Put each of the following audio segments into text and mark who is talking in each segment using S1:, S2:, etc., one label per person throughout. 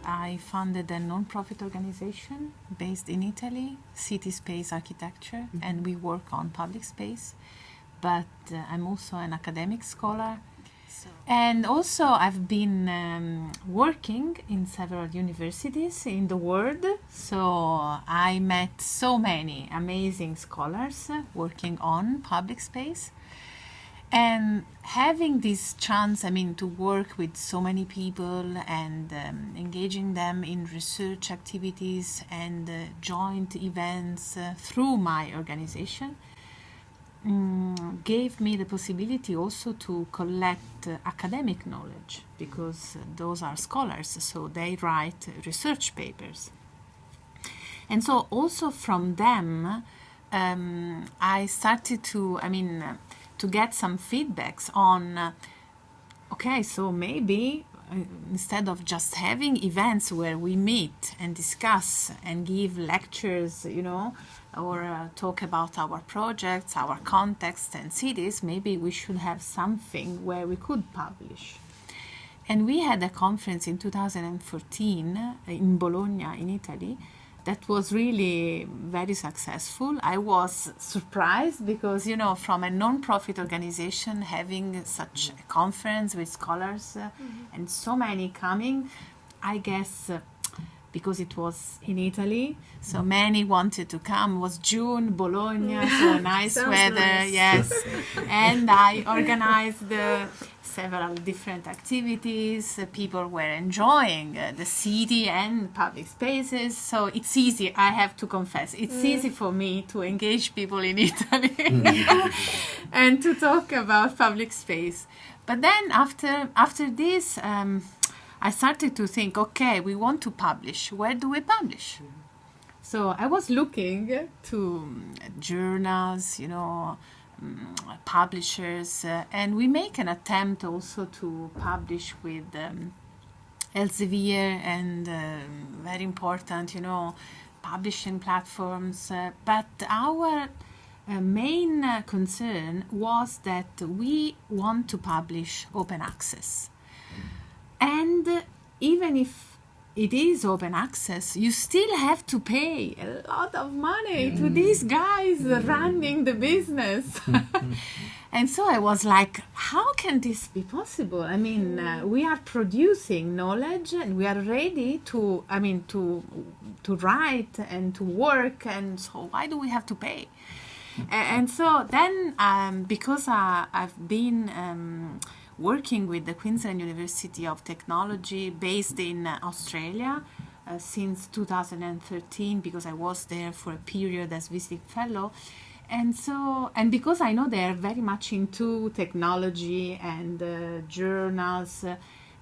S1: I founded a non-profit organization based in Italy, City Space Architecture, and we work on public space. But I'm also an academic scholar. And also I've been working in several universities in the world. So I met so many amazing scholars working on public space. And having this chance, to work with so many people and engaging them in research activities and joint events through my organization gave me the possibility also to collect academic knowledge, because those are scholars, so they write research papers. And so also from them, I started to get some feedbacks on, okay, so maybe instead of just having events where we meet and discuss and give lectures, or talk about our projects, our context and cities, maybe we should have something where we could publish. And we had a conference in 2014 in Bologna, in Italy, that was really very successful. I was surprised because, from a non-profit organization having such a conference with scholars and so many coming, I guess because it was in Italy, so many wanted to come. It was June, Bologna, so nice weather, nice. Yes. And I organized several different activities. People were enjoying the city and public spaces. So it's easy, I have to confess, it's easy for me to engage people in Italy and to talk about public space. But then after this, I started to think, okay, we want to publish. Where do we publish? So I was looking to journals, publishers, and we make an attempt also to publish with Elsevier and very important, publishing platforms. But our main concern was that we want to publish open access. And even if it is open access, you still have to pay a lot of money to these guys running the business. And so I was like, how can this be possible? We are producing knowledge and we are ready to write and to work, and so why do we have to pay? And so then, because I've been working with the Queensland University of Technology based in Australia since 2013, because I was there for a period as visiting fellow. And because I know they're very much into technology and journals,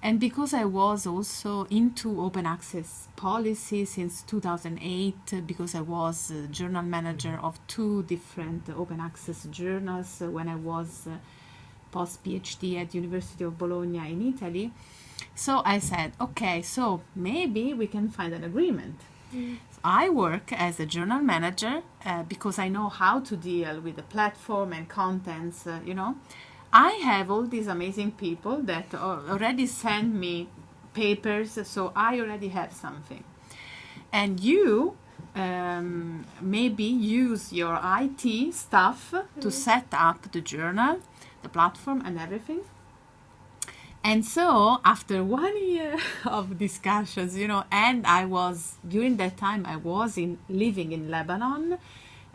S1: and because I was also into open access policy since 2008, because I was journal manager of 2 different open access journals when I was post-PhD at University of Bologna in Italy. So I said, okay, so maybe we can find an agreement. So I work as a journal manager because I know how to deal with the platform and contents, I have all these amazing people that already send me papers, so I already have something. And you maybe use your IT stuff to set up the journal, the platform and everything. And so after 1 year of discussions, and during that time I was living in Lebanon,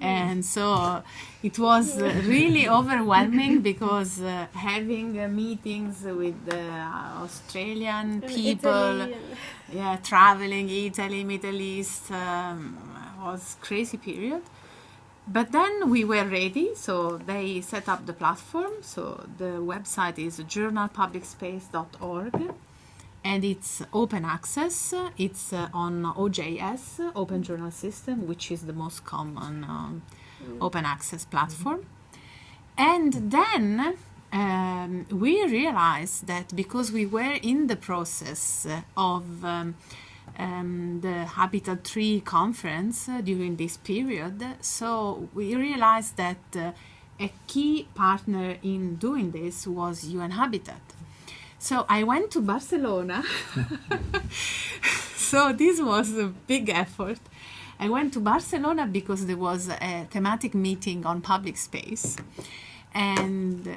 S1: and so it was really overwhelming because having meetings with Australian people, traveling Italy, Middle East, was crazy period. But then we were ready, so they set up the platform. So the website is journalpublicspace.org, and it's open access. It's on OJS, Open Journal System, which is the most common open access platform. And then we realized that because we were in the process of the Habitat 3 conference during this period, so we realized that a key partner in doing this was UN Habitat. So I went to Barcelona. So this was a big effort. I went to Barcelona because there was a thematic meeting on public space, and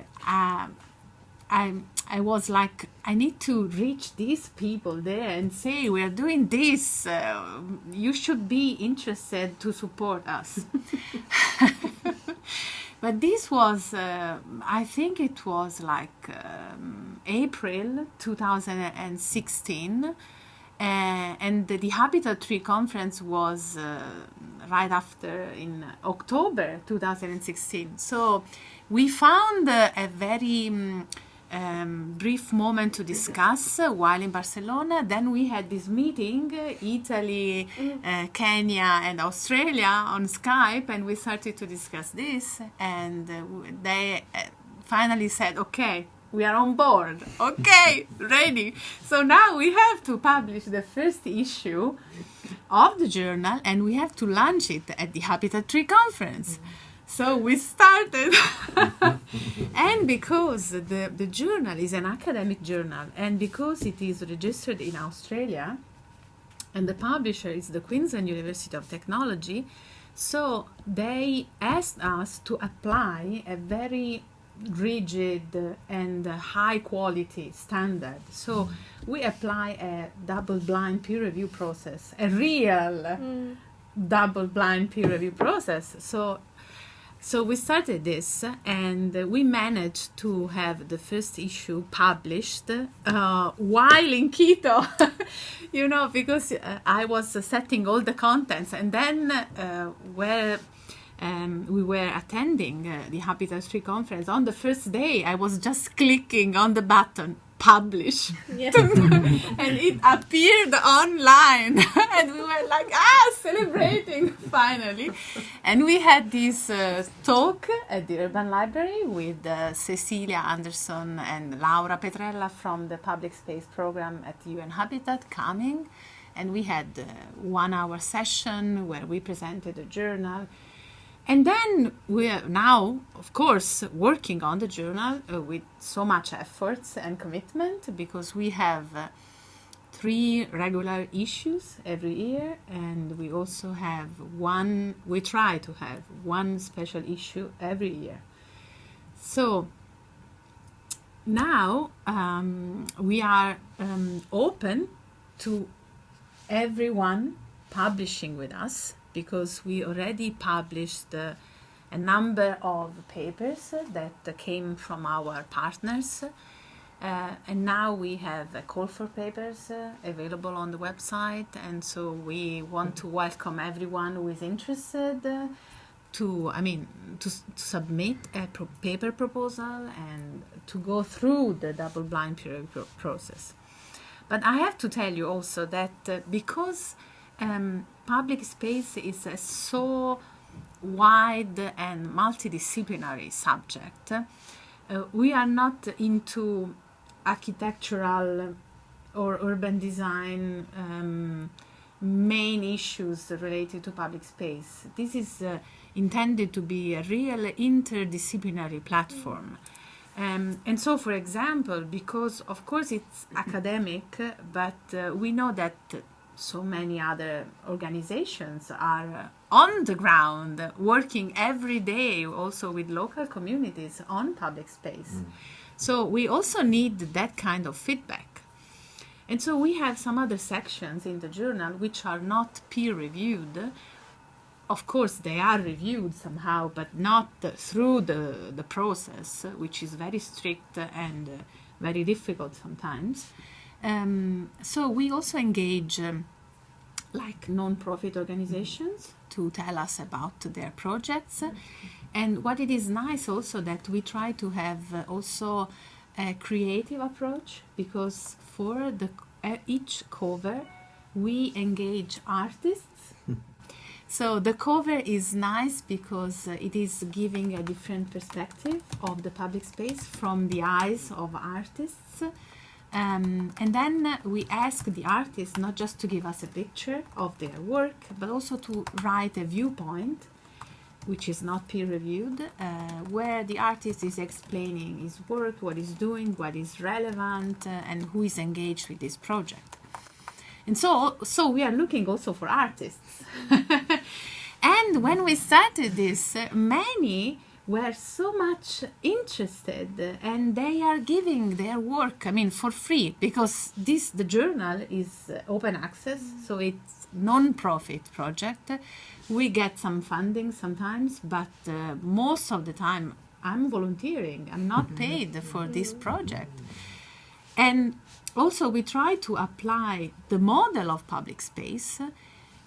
S1: I was like, I need to reach these people there and say, we are doing this. You should be interested to support us. But this was, I think it was like April 2016. And the Habitat 3 conference was right after in October 2016. So we found a very brief moment to discuss while in Barcelona. Then we had this meeting, Italy, Kenya and Australia on Skype, and we started to discuss this, and they finally said, okay, we are on board. Okay, ready. So now we have to publish the first issue of the journal, and we have to launch it at the Habitat 3 conference. So we started. And because the journal is an academic journal, and because it is registered in Australia, and the publisher is the Queensland University of Technology, so they asked us to apply a very rigid and high quality standard. So we apply a double-blind peer review process, a real double-blind peer review process. So we started this, and we managed to have the first issue published while in Quito, you know, because I was setting all the contents, and then we were attending the Habitat 3 conference. On the first day, I was just clicking on the button, publish. Yeah. And it appeared online. And we were like, celebrating, finally. And we had this talk at the Urban Library with Cecilia Anderson and Laura Petrella from the Public Space Program at UN Habitat coming. And we had a 1 hour session where we presented a journal. And then we are now, of course, working on the journal with so much efforts and commitment, because we have 3 regular issues every year, and we also have we try to have 1 special issue every year. So now we are open to everyone publishing with us, because we already published a number of papers that came from our partners. And now we have a call for papers available on the website. And so we want to welcome everyone who is interested to submit a paper proposal and to go through the double-blind peer review process. But I have to tell you also that because public space is a so wide and multidisciplinary subject, we are not into architectural or urban design main issues related to public space. This is intended to be a real interdisciplinary platform. And so, for example, because of course it's academic, but we know that so many other organizations are on the ground working every day also with local communities on public space. So we also need that kind of feedback. And so we have some other sections in the journal which are not peer reviewed. Of course they are reviewed somehow, but not through the process, which is very strict and very difficult sometimes. So we also engage like non-profit organizations to tell us about their projects. And what it is nice also that we try to have also a creative approach, because for each cover we engage artists. So the cover is nice because it is giving a different perspective of the public space from the eyes of artists. And then we ask the artists not just to give us a picture of their work, but also to write a viewpoint, which is not peer-reviewed, where the artist is explaining his work, what he's doing, what is relevant, and who is engaged with this project. And so we are looking also for artists. And when we started this, many were so much interested, and they are giving their work, I mean, for free, because the journal is open access, so it's non-profit project. We get some funding sometimes, but most of the time I'm volunteering. I'm not paid for this project. And also we try to apply the model of public space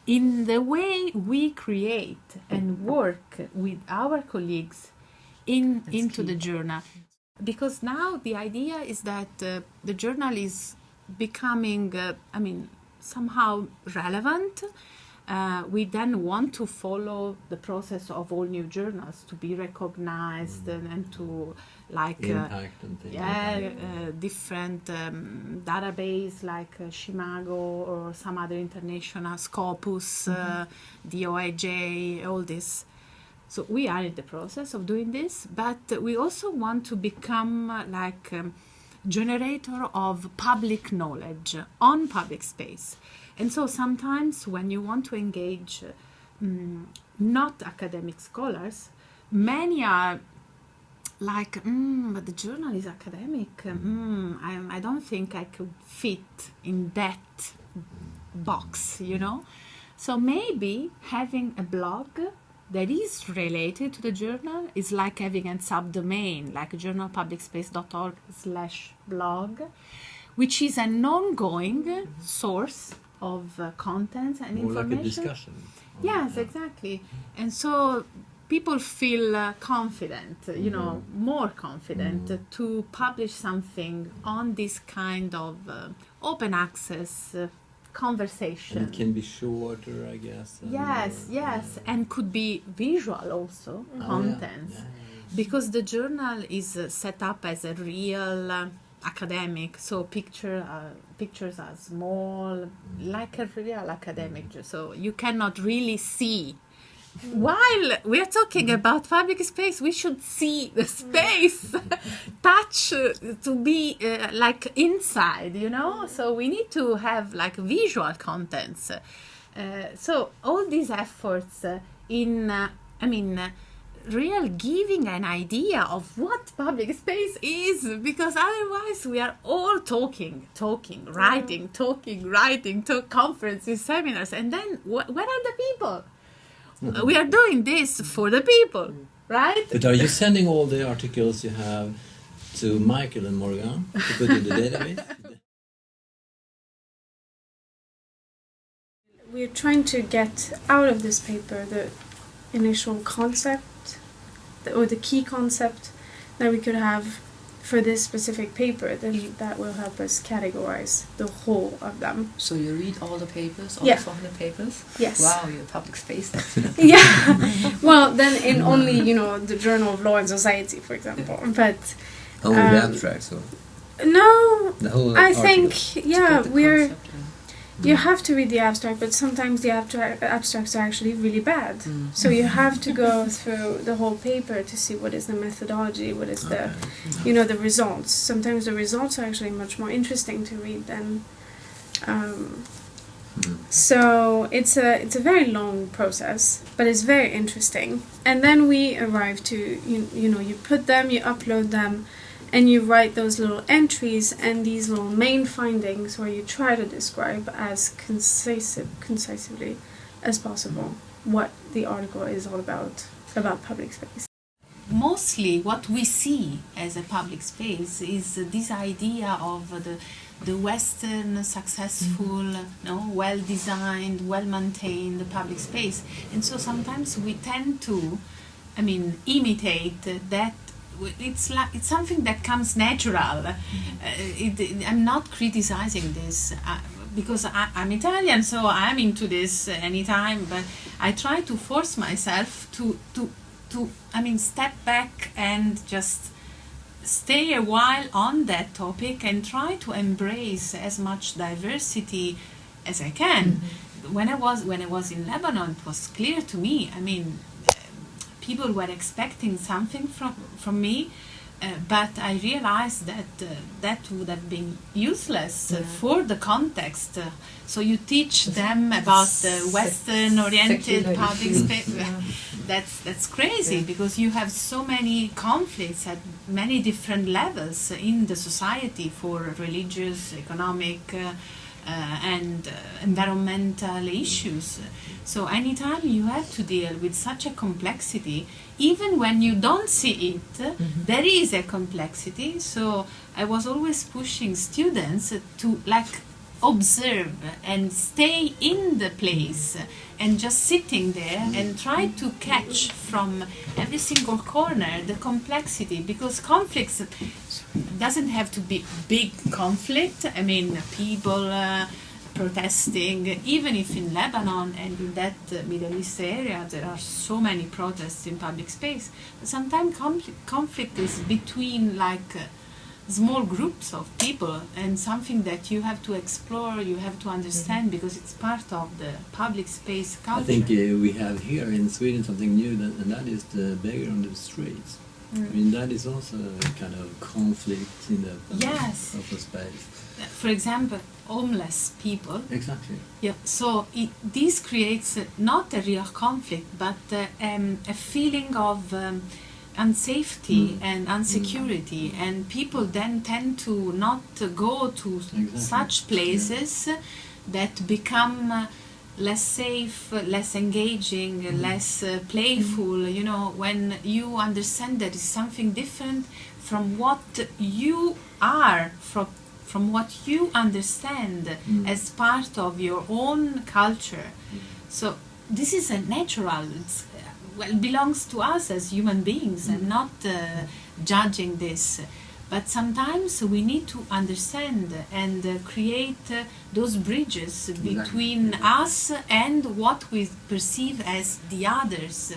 S1: in the way we create and work with our colleagues into the journal. Because now the idea is that the journal is becoming, somehow relevant. We then want to follow the process of all new journals to be recognized and to
S2: impact and things
S1: different database like Shimago or some other international Scopus, DOIJ, all this. So we are in the process of doing this, but we also want to become generator of public knowledge on public space. And so sometimes when you want to engage not academic scholars, many are like, but the journal is academic. I don't think I could fit in that box, you know? So maybe having a blog that is related to the journal is like having a subdomain, like journalpublicspace.org/blog, which is an ongoing source of content and
S2: more
S1: information.
S2: Like a discussion.
S1: Yes, exactly. And so people feel confident, more confident to publish something on this kind of open access conversation.
S2: And it can be shorter, I guess.
S1: Yes, and could be visual also, content.
S2: Yeah.
S1: Because the journal is set up as a real academic, so pictures are small, like a real academic, so you cannot really see. While we are talking about public space, we should see the space, touch, to be like inside, so we need to have like visual contents. So all these efforts in real giving an idea of what public space is, because otherwise we are all talking, writing, conferences, seminars, and then where are the people? We are doing this for the people, right?
S2: But are you sending all the articles you have to Michael and Morgan to put in the database?
S3: We're trying to get out of this paper the initial concept or the key concept that we could have for this specific paper, then that will help us categorize the whole of them.
S4: So you read all the papers, all
S3: Yeah.
S4: 400 papers?
S3: Yes.
S4: Wow, you're a public space expert.
S3: Yeah. Well, then in only, the Journal of Law and Society, for example. But
S5: Only the abstracts, or
S3: no,
S5: the whole
S3: I
S5: article?
S3: think, yeah,
S4: Get the
S3: we're...
S4: concept,
S3: You have to read the abstract, but sometimes the abstracts are actually really bad. So you have to go through the whole paper to see what is the methodology, what is the, the results. Sometimes the results are actually much more interesting to read than. So it's a very long process, but it's very interesting. And then we arrive to you put them, you upload them. And you write those little entries and these little main findings where you try to describe as concisely as possible what the article is all about public space.
S1: Mostly what we see as a public space is this idea of the Western successful, well-designed, well-maintained public space. And so sometimes we tend to, imitate that. It's something that comes natural. I'm not criticizing this because I'm Italian, so I'm into this anytime. But I try to force myself to step back and just stay a while on that topic and try to embrace as much diversity as I can. When I was in Lebanon, it was clear to me. People were expecting something from me, but I realized that that would have been useless for the context. So you teach them about the Western-oriented
S4: secular
S1: public
S4: issues.
S1: space. That's crazy because you have so many conflicts at many different levels in the society for religious, economic, and environmental issues. So anytime you have to deal with such a complexity, even when you don't see it, there is a complexity. So I was always pushing students to like observe and stay in the place and just sitting there and try to catch from every single corner the complexity, because conflicts doesn't have to be big conflict. I mean, people protesting, even if in Lebanon and in that Middle East area there are so many protests in public space, but sometimes conflict is between like small groups of people, and something that you have to explore, you have to understand, because it's part of the public space culture.
S2: I think we have here in Sweden something new, and that is the beggar on the streets. I mean, that is also a kind of conflict in the
S1: Yes.
S2: public space.
S1: For example, homeless people.
S2: Exactly.
S1: Yeah, so this creates not a real conflict, but a feeling of unsafety and insecurity, and people then tend to not go to such places that become less safe, less engaging, less playful. You know, when you understand that it's something different from what you are, from what you understand as part of your own culture. So this is a natural, well, belongs to us as human beings, and not judging this. But sometimes we need to understand and create those bridges between us and what we perceive as the others.